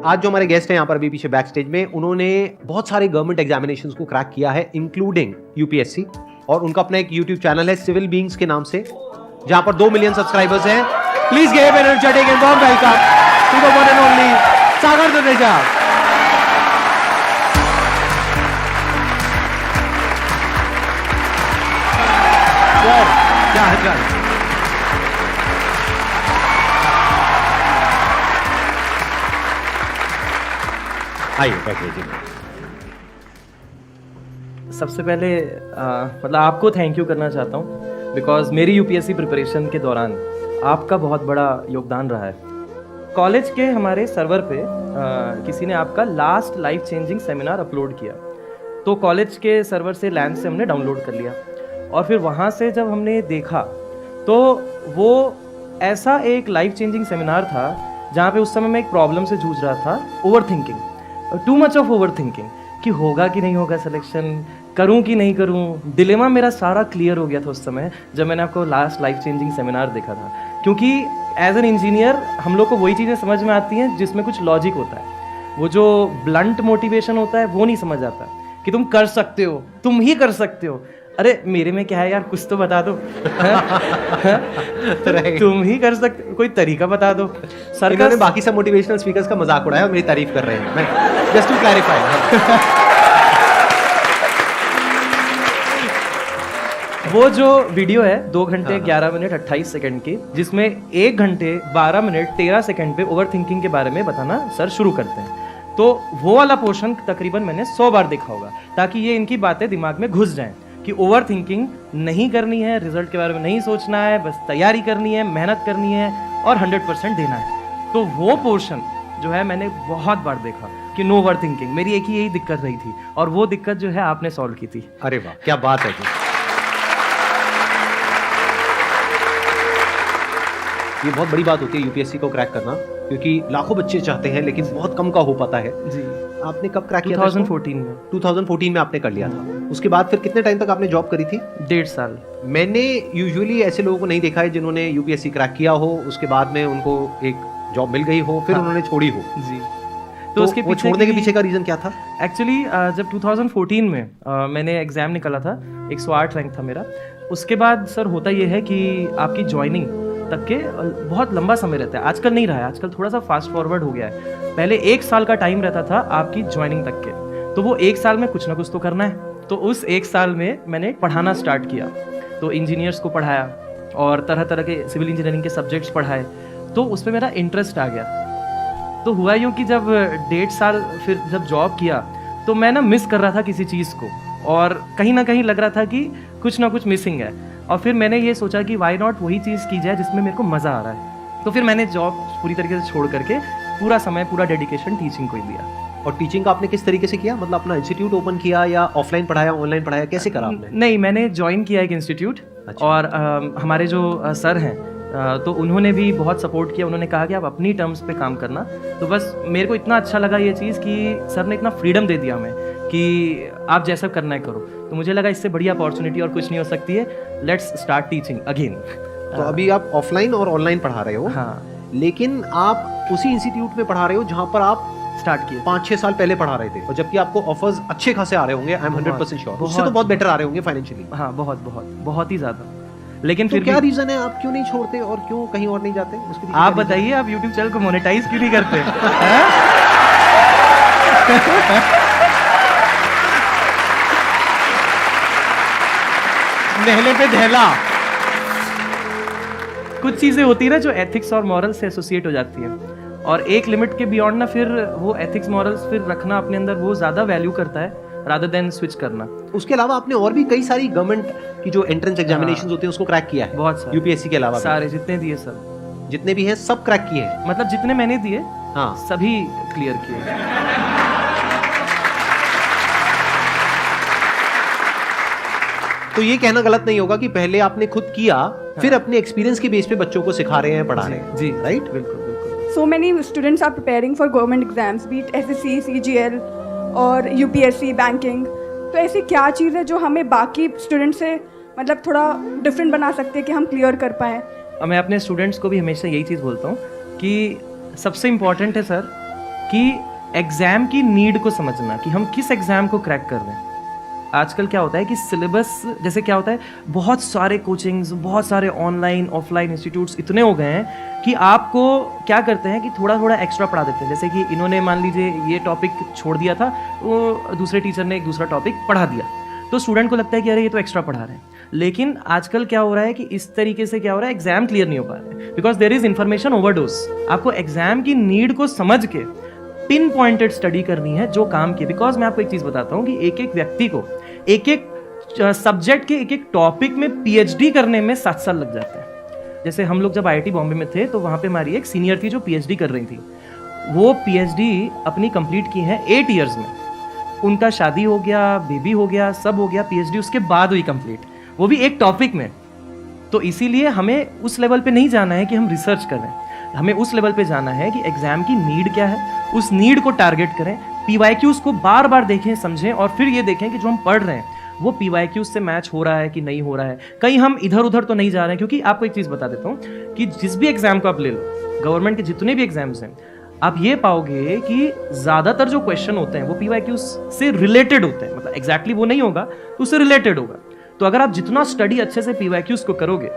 आज जो हमारे गेस्ट हैं यहाँ पर अभी पीछे बैक स्टेज में, उन्होंने बहुत सारे गवर्नमेंट एग्जामिनेशंस को क्रैक किया है, इंक्लूडिंग यूपीएससी, और उनका अपना एक यूट्यूब चैनल है सिविल बीइंग्स के नाम से, जहां पर 2 मिलियन सब्सक्राइबर्स हैं। Please give an energetic and warm welcome to the one and only Sagar Duneja. क्या हाल? आइए बैठिए। सबसे पहले मतलब आपको थैंक यू करना चाहता हूँ, बिकॉज मेरी यूपीएससी प्रिपरेशन के दौरान आपका बहुत बड़ा योगदान रहा है। कॉलेज के हमारे सर्वर पे किसी ने आपका last life changing seminar upload किया, तो कॉलेज के सर्वर से लैंड से हमने डाउनलोड कर लिया, और फिर वहाँ से जब हमने देखा तो वो ऐसा एक लाइफ चेंजिंग सेमिनार था जहाँ पे उस समय मैं एक प्रॉब्लम से जूझ रहा था, over thinking, too much of over thinking, कि होगा कि नहीं होगा सिलेक्शन, करूं कि नहीं करूं। डिलेमा मेरा सारा क्लियर हो गया था उस समय जब मैंने आपको लास्ट लाइफ चेंजिंग सेमिनार देखा था, क्योंकि एज एन इंजीनियर हम लोग को वही चीज़ें समझ में आती हैं जिसमें कुछ लॉजिक होता है। वो जो ब्लंट मोटिवेशन होता है वो नहीं समझ आता कि तुम कर सकते हो, तुम ही कर सकते हो। अरे मेरे में क्या है यार, कुछ तो बता दो। तुम ही कर सकते, कोई तरीका बता दो। सरकार ने बाकी सब मोटिवेशनल स्पीकर्स का मजाक उड़ाया और मेरी तारीफ कर रहे हैं। मैं जस्ट टू क्लैरिफाई, वो जो वीडियो है 2 घंटे 11 मिनट 28 सेकंड की, जिसमें 1 घंटे 12 मिनट 13 सेकंड पे ओवर थिंकिंग के बारे में बताना सर शुरू करते हैं, तो वो वाला पोर्शन तकरीबन मैंने 100 बार देखा होगा, ताकि ये इनकी बातें दिमाग में घुस जाएं कि ओवर थिंकिंग नहीं करनी है, रिजल्ट के बारे में नहीं सोचना है, बस तैयारी करनी है, मेहनत करनी है और 100% देना है। तो वो पोर्शन जो है मैंने बहुत बार देखा कि नो ओवर थिंकिंग। मेरी एक ही यही दिक्कत रही थी, और वो दिक्कत जो है आपने सॉल्व की थी। अरे वाह, क्या बात है जी। ये बहुत बड़ी बात होती है यूपीएससी को क्रैक करना, क्योंकि लाखों बच्चे चाहते हैं लेकिन बहुत कम का हो पाता है जी। आपने कब क्रैक किया? 2014 में। 2014 में आपने कर लिया था। उसके बाद फिर कितने टाइम तक आपने जॉब करी थी? 1.5 साल। मैंने यूजुअली ऐसे लोगों को नहीं देखा है जिन्होंने यूपीएससी क्रैक किया हो, उसके बाद में उनको एक जॉब मिल गई हो, फिर उन्होंने छोड़ी हो जी। तो उसके पीछे छोड़ने के पीछे का रीजन क्या था? एक्चुअली जब 2014 में मैंने एग्जाम निकाला था, 108 रैंक था मेरा। उसके बाद सर होता ये है कि आपकी ज्वाइनिंग तक के बहुत लंबा समय रहता है। आजकल नहीं रहा है, आजकल थोड़ा सा फास्ट फॉरवर्ड हो गया है। पहले 1 साल का टाइम रहता था आपकी ज्वाइनिंग तक के, तो वो 1 साल में कुछ ना कुछ तो करना है। तो उस 1 साल में मैंने पढ़ाना स्टार्ट किया, तो इंजीनियर्स को पढ़ाया और तरह तरह के सिविल इंजीनियरिंग के सब्जेक्ट्स पढ़ाए, तो उसमें मेरा इंटरेस्ट आ गया। तो हुआ यूँ कि जब 1.5 साल फिर जब जॉब किया, तो मैं ना मिस कर रहा था किसी चीज़ को, और कहीं ना कहीं लग रहा था कि कुछ ना कुछ मिसिंग है। और फिर मैंने ये सोचा कि वाई नॉट वही चीज़ की जाए जिसमें मेरे को मज़ा आ रहा है। तो फिर मैंने जॉब पूरी तरीके से छोड़ करके पूरा समय, पूरा डेडिकेशन टीचिंग को ही दिया। और टीचिंग का आपने किस तरीके से किया? मतलब अपना इंस्टीट्यूट ओपन किया या ऑफलाइन पढ़ाया, ऑनलाइन पढ़ाया, कैसे करा आपने? नहीं, मैंने ज्वाइन किया एक इंस्टीट्यूट। अच्छा। और हमारे जो सर हैं तो उन्होंने भी बहुत सपोर्ट किया। उन्होंने कहा कि आप अपनी टर्म्स पे काम करना। तो बस मेरे को इतना अच्छा लगा ये चीज़ कि सर ने इतना फ्रीडम दे दिया हमें कि आप जैसा करना है करो। तो मुझे लगा इससे बड़ी अपॉर्चुनिटी और कुछ नहीं हो सकती है, लेट्स स्टार्ट टीचिंग अगेन। तो अभी आप ऑफलाइन और ऑनलाइन पढ़ा रहे हो? हाँ। लेकिन आप उसी इंस्टीट्यूट में पढ़ा रहे हो जहाँ पर आप स्टार्ट किए 5-6 साल पहले पढ़ा रहे थे, और जबकि आपको ऑफर्स अच्छे खासे आ रहे होंगे। आई एम 100% श्योर उससे तो बहुत बेटर आ रहे होंगे फाइनेंशियली। हाँ, बहुत बहुत बहुत ही ज़्यादा। लेकिन तो फिर क्या रीजन है, आप क्यों नहीं छोड़ते और क्यों कहीं और नहीं जाते? उसके आप बताइए, आप यूट्यूब चैनल को मोनेटाइज क्यों नहीं करते? नहले पे धैला। कुछ चीजें होती है ना जो एथिक्स और मॉरल से एसोसिएट हो जाती है, और एक लिमिट के बियॉन्ड ना फिर वो एथिक्स मॉरल्स फिर रखना अपने अंदर वो ज्यादा वैल्यू करता है रादर देन स्विच करना। उसके अलावा आपने और भी कई सारी गवर्नमेंट की जो एंट्रेंस एग्जामिनेशंस होते हैं उसको क्रैक किया है? बहुत सारे, यूपीएससी के अलावा सारे जितने दिए सब, जितने भी हैं सब क्रैक किए हैं? मतलब जितने मैंने दिए हाँ सभी क्लियर किए। तो ये कहना गलत नहीं होगा कि पहले आपने खुद किया, फिर अपने एक्सपीरियंस के बेस पे बच्चों को सिखा रहे हैं, पढ़ा रहे हैं जी, राइट? बिल्कुल बिल्कुल। So many students are preparing for government exams, be it SSC, CGL और UPSC, बैंकिंग। तो ऐसी क्या चीज़ है जो हमें बाकी स्टूडेंट से मतलब थोड़ा डिफरेंट बना सकते हैं कि हम क्लियर कर पाएँ? मैं अपने स्टूडेंट्स को भी हमेशा यही चीज़ बोलता हूँ कि सबसे इम्पॉर्टेंट है सर कि एग्ज़ाम की नीड को समझना कि हम किस एग्ज़ाम को क्रैक कर रहे हैं। आजकल क्या होता है कि सिलेबस जैसे क्या होता है, बहुत सारे कोचिंग्स, बहुत सारे ऑनलाइन ऑफलाइन इंस्टीट्यूट्स इतने हो गए हैं कि आपको क्या करते हैं कि थोड़ा थोड़ा एक्स्ट्रा पढ़ा देते हैं। जैसे कि इन्होंने मान लीजिए ये टॉपिक छोड़ दिया था, वो दूसरे टीचर ने एक दूसरा टॉपिक पढ़ा दिया, तो स्टूडेंट को लगता है कि अरे ये तो एक्स्ट्रा पढ़ा रहे हैं। लेकिन आजकल क्या हो रहा है कि इस तरीके से क्या हो रहा है, एग्जाम क्लियर नहीं हो पा रहे हैं because there is information overdose. आपको एग्जाम की नीड को समझ के पिन पॉइंटेड स्टडी करनी है जो काम की। बिकॉज मैं आपको एक चीज बताता हूँ कि एक एक व्यक्ति को एक एक सब्जेक्ट के एक एक टॉपिक में पीएचडी करने में 7 साल लग जाते हैं। जैसे हम लोग जब आईआईटी बॉम्बे में थे तो वहाँ पे हमारी एक सीनियर थी जो पीएचडी कर रही थी। वो पीएचडी अपनी कंप्लीट की है 8 ईयर्स में। उनका शादी हो गया, बेबी हो गया, सब हो गया, पीएचडी उसके बाद हुई कंप्लीट, वो भी एक टॉपिक में। तो इसीलिए हमें उस लेवल पे नहीं जाना है कि हम रिसर्च करें, हमें उस लेवल पे जाना है कि एग्जाम की नीड क्या है, उस नीड को टारगेट करें, पीवाईक्यूज को बार बार देखें, समझें और फिर ये देखें कि जो हम पढ़ रहे हैं वो पीवाईक्यूज से मैच हो रहा है कि नहीं हो रहा है। कहीं हम इधर उधर तो नहीं जा रहे हैं। क्योंकि आपको एक चीज़ बता देता हूँ कि जिस भी एग्जाम को आप ले लो, गवर्नमेंट के जितने भी एग्जाम्स हैं, आप ये पाओगे कि ज़्यादातर जो क्वेश्चन होते हैं वो पीवाईक्यूज से रिलेटेड होते हैं। मतलब एग्जैक्टली वो नहीं होगा तो उससे रिलेटेड होगा। तो अगर आप जितना स्टडी अच्छे से पीवाईक्यूज को करोगे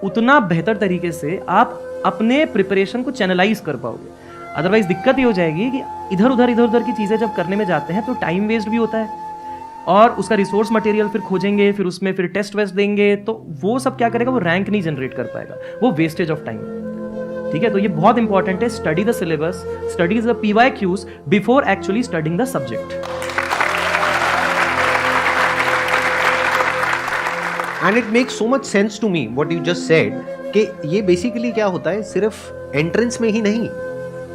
उतना बेहतर तरीके से आप अपने प्रिपरेशन को चैनलाइज कर पाओगे। अदरवाइज दिक्कत ये हो जाएगी कि इधर उधर की चीज़ें जब करने में जाते हैं तो टाइम वेस्ट भी होता है और उसका रिसोर्स मटेरियल फिर खोजेंगे, फिर उसमें फिर टेस्ट वेस्ट देंगे, तो वो सब क्या करेगा, वो रैंक नहीं जनरेट कर पाएगा, वो वेस्टेज ऑफ टाइम। ठीक है, तो ये बहुत इंपॉर्टेंट है, study the syllabus, study the PYQs before actually studying the subject. And it makes so much sense to me what you just said कि ये बेसिकली क्या होता है, सिर्फ एंट्रेंस में ही नहीं,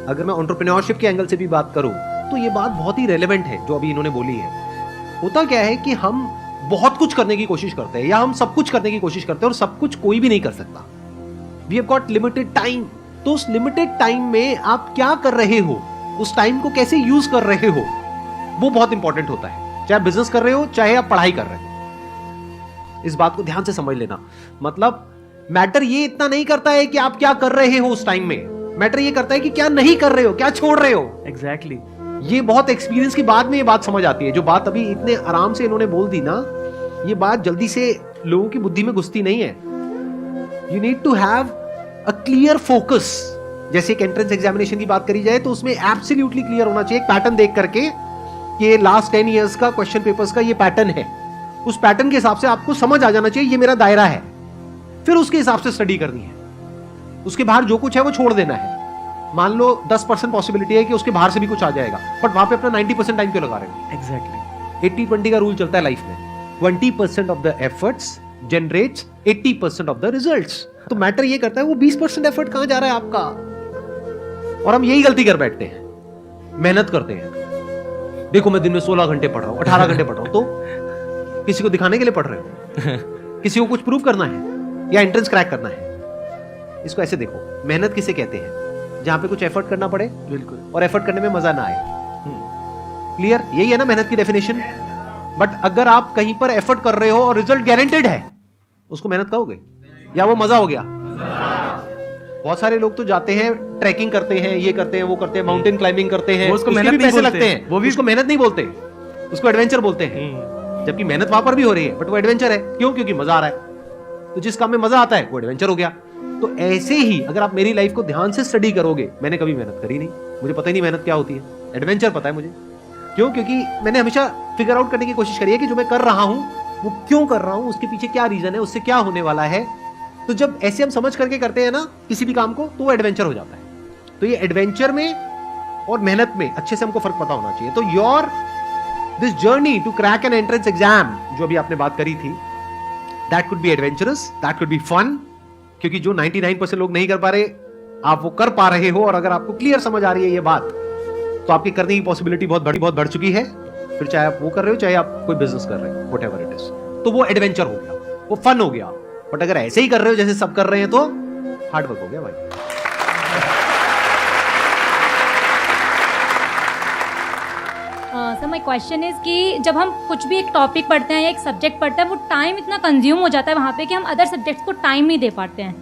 अगर मैं एंटरप्रेन्योरशिप के एंगल से भी बात करूं तो ये बात बहुत ही रेलेवेंट है जो अभी इन्होंने बोली है। होता क्या है कि हम बहुत कुछ करने की कोशिश करते हैं या हम सब कुछ करने की कोशिश करते हैं और सब कुछ कोई भी नहीं कर सकता। We have got limited time. तो उस लिमिटेड टाइम में आप क्या कर रहे हो, उस टाइम को कैसे यूज कर रहे हो, वो बहुत इंपॉर्टेंट होता है। चाहे आप बिजनेस कर रहे हो, चाहे आप पढ़ाई कर रहे हो, इस बात को ध्यान से समझ लेना। मतलब मैटर ये इतना नहीं करता है कि आप क्या कर रहे हो उस टाइम में, मैटर ये करता है कि क्या नहीं कर रहे हो, क्या छोड़ रहे हो। एग्जैक्टली ये बहुत एक्सपीरियंस की बाद में ये बात समझ आती है। जो बात अभी इतने आराम से इन्होंने बोल दी ना, ये बात जल्दी से लोगों की बुद्धि में घुसती नहीं है। You need to have a clear focus. जैसे एक एंट्रेंस एग्जामिनेशन की बात करी जाए तो उसमें एब्सोल्युटली क्लियर होना चाहिए, एक पैटर्न देख करके ये लास्ट 10 ईयर्स का क्वेश्चन पेपर्स का ये पैटर्न है, उस पैटर्न के हिसाब से आपको समझ आ जाना चाहिए ये मेरा दायरा है, फिर उसके हिसाब से स्टडी करनी है। उसके बाहर जो कुछ है वो छोड़ देना है। मान लो 10% पॉसिबिलिटी है कि उसके बाहर से भी कुछ आ जाएगा, बट वहां पे अपना 90% टाइम क्यों लगा रहे हो। एग्जैक्टली 80-20 का रूल चलता है लाइफ में। 20% of the efforts generates 80% of the results. तो मैटर ये करता है वो 20% एफर्ट कहां जा रहा है आपका। और हम यही गलती कर बैठते हैं, मेहनत करते हैं। देखो मैं दिन में 16 घंटे पढ़ रहा हूं, 18 घंटे पढ़ रहा हूं, तो किसी को दिखाने के लिए पढ़ रहे हो, किसी को कुछ प्रूव करना है या एंट्रेंस क्रैक करना है। इसको ऐसे देखो, मेहनत किसे कहते हैं, जहां पे कुछ एफर्ट करना पड़े, बिल्कुल, और एफर्ट करने में मजा ना आए। क्लियर, यही है ना मेहनत की डेफिनेशन। बट अगर आप कहीं पर एफर्ट कर रहे हो और रिजल्ट गारंटेड है, उसको मेहनत कहोगे या वो मजा हो गया। बहुत सारे लोग तो जाते हैं, ट्रैकिंग करते हैं, ये करते हैं, वो करते हैं, माउंटेन क्लाइंबिंग करते हैं, उसको उसके मेहनत भी नहीं पैसे बोलते, लगते हैं, वो भी उसको मेहनत नहीं बोलते, उसको एडवेंचर बोलते हैं। जबकि मेहनत वहां पर भी हो रही है, बट वो एडवेंचर है। क्यों? क्योंकि मजा आ रहा है। तो जिस काम में मजा आता है वो एडवेंचर हो गया। तो ऐसे ही अगर आप मेरी लाइफ को ध्यान से स्टडी करोगे, मैंने कभी मेहनत करी नहीं, मुझे पता ही नहीं मेहनत क्या होती है, एडवेंचर पता है मुझे। क्यों? क्योंकि मैंने हमेशा फिगर आउट करने की कोशिश करी है कि जो मैं कर रहा हूं वो क्यों कर रहा हूं, उसके पीछे क्या रीजन है, उससे क्या होने वाला है। तो जब ऐसे हम समझ करके करते हैं ना किसी भी काम को, तो वो एडवेंचर हो जाता है। तो ये एडवेंचर में और मेहनत में अच्छे से हमको फर्क पता होना चाहिए। तो your this journey to crack an entrance exam, जो अभी आपने बात करी थी, that could be adventurous, that could be fun. क्योंकि जो 99% लोग नहीं कर पा रहे, आप वो कर पा रहे हो। और अगर आपको क्लियर समझ आ रही है ये बात, तो आपकी करने की पॉसिबिलिटी बहुत बढ़ चुकी है। फिर चाहे आप वो कर रहे हो, चाहे आप कोई बिजनेस कर रहे हो, व्हाटएवर इट इज, तो वो एडवेंचर हो गया, वो फन हो गया। बट अगर ऐसे ही कर रहे हो जैसे सब कर रहे हैं, तो हार्ड वर्क हो गया भाई। सर माय क्वेश्चन इज कि जब हम कुछ भी एक टॉपिक पढ़ते हैं या एक सब्जेक्ट पढ़ते हैं, वो टाइम इतना कंज्यूम हो जाता है वहाँ पे कि हम अदर सब्जेक्ट्स को टाइम नहीं दे पाते हैं।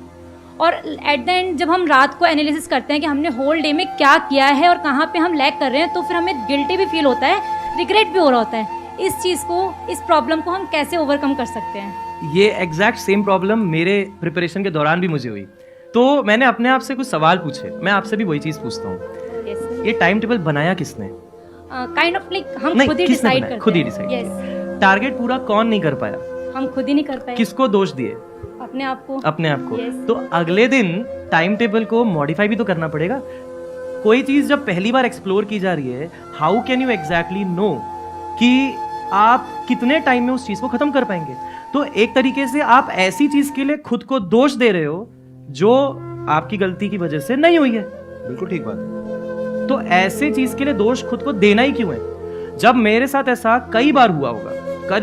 और एट द एंड जब हम रात को एनालिसिस करते हैं कि हमने होल डे में क्या किया है और कहाँ पे हम लैग कर रहे हैं, तो फिर हमें गिल्टी भी फील होता है, रिग्रेट भी हो रहा होता है। इस चीज़ को, इस प्रॉब्लम को हम कैसे ओवरकम कर सकते हैं? ये एग्जैक्ट सेम प्रॉब्लम मेरे प्रिपरेशन के दौरान भी मुझे हुई। तो मैंने अपने आप से कुछ सवाल पूछे, मैं आपसे भी वही चीज़ पूछता हूँ। ये टाइम टेबल बनाया किसने? काइंड ऑफ लाइक हम नहीं, खुद ही किसने डिसाइड बनाया? करते खुद ही हैं। डिसाइड। Yes, टारगेट पूरा कौन नहीं कर पाया? हम खुद ही नहीं कर पाए। किसको दोष दिए? अपने आप को। अपने आप को। Yes. तो अगले दिन टाइम टेबल को मॉडिफाई भी तो करना पड़ेगा। कोई चीज जब पहली बार एक्सप्लोर की जा रही है, how can you exactly know कि आप कितने टाइम में उस चीज को खत्म कर पाएंगे? तो एक तरीके से आप ऐसी चीज के लिए खुद को दोष दे रहे हो जो आपकी गलती की वजह से नहीं हुई है। बिल्कुल ठीक बात है। तो ऐसे चीज के लिए दोष खुद को देना ही क्यों है? जब मेरे साथ ऐसा कई बार हुआ होगा,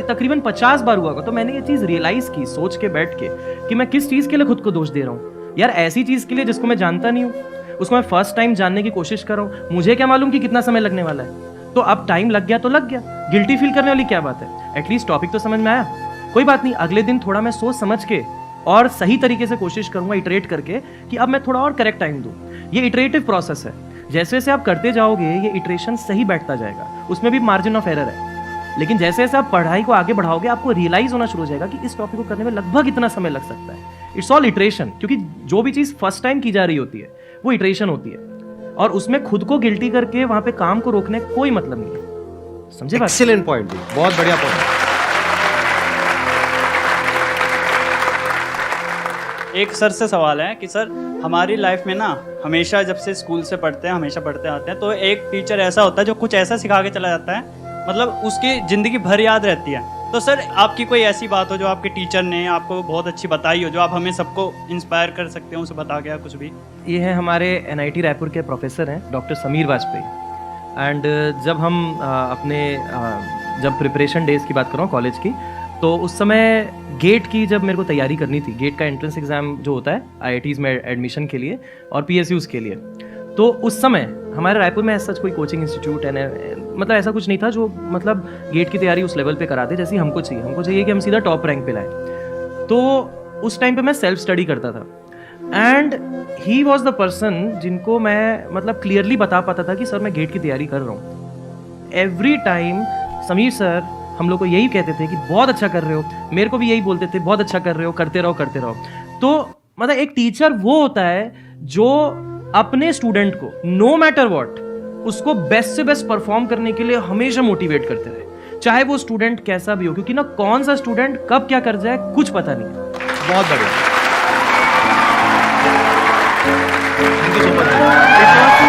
तकरीबन 50 बार हुआ होगा, तो मैंने ये चीज रियलाइज की सोच के बैठ के कि मैं किस चीज के लिए खुद को दोष दे रहा हूँ। यार ऐसी चीज के लिए जिसको मैं जानता नहीं हूँ, उसको मैं फर्स्ट टाइम जानने की कोशिश कर रहा हूँ, मुझे क्या मालूम कि कितना समय लगने वाला है। तो अब टाइम लग गया तो लग गया, गिल्टी फील करने वाली क्या बात है? एटलीस्ट टॉपिक तो समझ में आया, कोई बात नहीं। अगले दिन थोड़ा मैं सोच समझ के और सही तरीके से कोशिश करूंगा, इटरेट करके कि अब मैं थोड़ा और करेक्ट टाइम दूं। ये इटरेटिव प्रोसेस है, जैसे जैसे आप करते जाओगे ये इटरेशन सही बैठता जाएगा, उसमें भी मार्जिन ऑफ एरर है। लेकिन जैसे जैसे आप पढ़ाई को आगे बढ़ाओगे, आपको रियलाइज होना शुरू हो जाएगा कि इस टॉपिक को करने में लगभग इतना समय लग सकता है। इट्स ऑल इटरेशन, क्योंकि जो भी चीज़ फर्स्ट टाइम की जा रही होती है वो इटरेशन होती है, और उसमें खुद को गिल्टी करके वहां पे काम को रोकने का कोई मतलब नहीं है। समझे बात? एक्सीलेंट पॉइंट, बहुत बढ़िया पॉइंट। एक सर से सवाल है कि सर हमारी लाइफ में ना हमेशा जब से स्कूल से पढ़ते हैं, हमेशा पढ़ते आते हैं, तो एक टीचर ऐसा होता है जो कुछ ऐसा सिखा के चला जाता है, मतलब उसकी ज़िंदगी भर याद रहती है। तो सर आपकी कोई ऐसी बात हो जो आपके टीचर ने आपको बहुत अच्छी बताई हो, जो आप हमें सबको इंस्पायर कर सकते हो, उसे बता गया कुछ भी? ये है हमारे NIT रायपुर के प्रोफेसर हैं, डॉक्टर समीर वाजपेयी। एंड जब हम जब प्रिपरेशन डेज की बात कर रहा हूँ कॉलेज की, तो उस समय गेट की जब मेरे को तैयारी करनी थी, गेट का एंट्रेंस एग्ज़ाम जो होता है IITs में एडमिशन के लिए और PSUs के लिए, तो उस समय हमारे रायपुर में ऐसा कोई कोचिंग इंस्टीट्यूट है, मतलब ऐसा कुछ नहीं था जो मतलब गेट की तैयारी उस लेवल पे कराते जैसी हमको चाहिए कि हम सीधा टॉप रैंक पे लाएं। तो उस टाइम पे मैं सेल्फ स्टडी करता था, and he was the person जिनको मैं मतलब क्लियरली बता पाता था कि सर मैं गेट की तैयारी कर रहा हूँ। एवरी टाइम समीर सर हम लोग को यही कहते थे कि बहुत अच्छा कर रहे हो, मेरे को भी यही बोलते थे बहुत अच्छा कर रहे हो, करते रहो करते रहो। तो मतलब एक टीचर वो होता है जो अपने स्टूडेंट को नो मैटर व्हाट उसको बेस्ट से बेस्ट परफॉर्म करने के लिए हमेशा मोटिवेट करते रहे, चाहे वो स्टूडेंट कैसा भी हो, क्योंकि ना कौन सा स्टूडेंट कब क्या कर जाए कुछ पता नहीं। बहुत बढ़िया, thank you so much. It was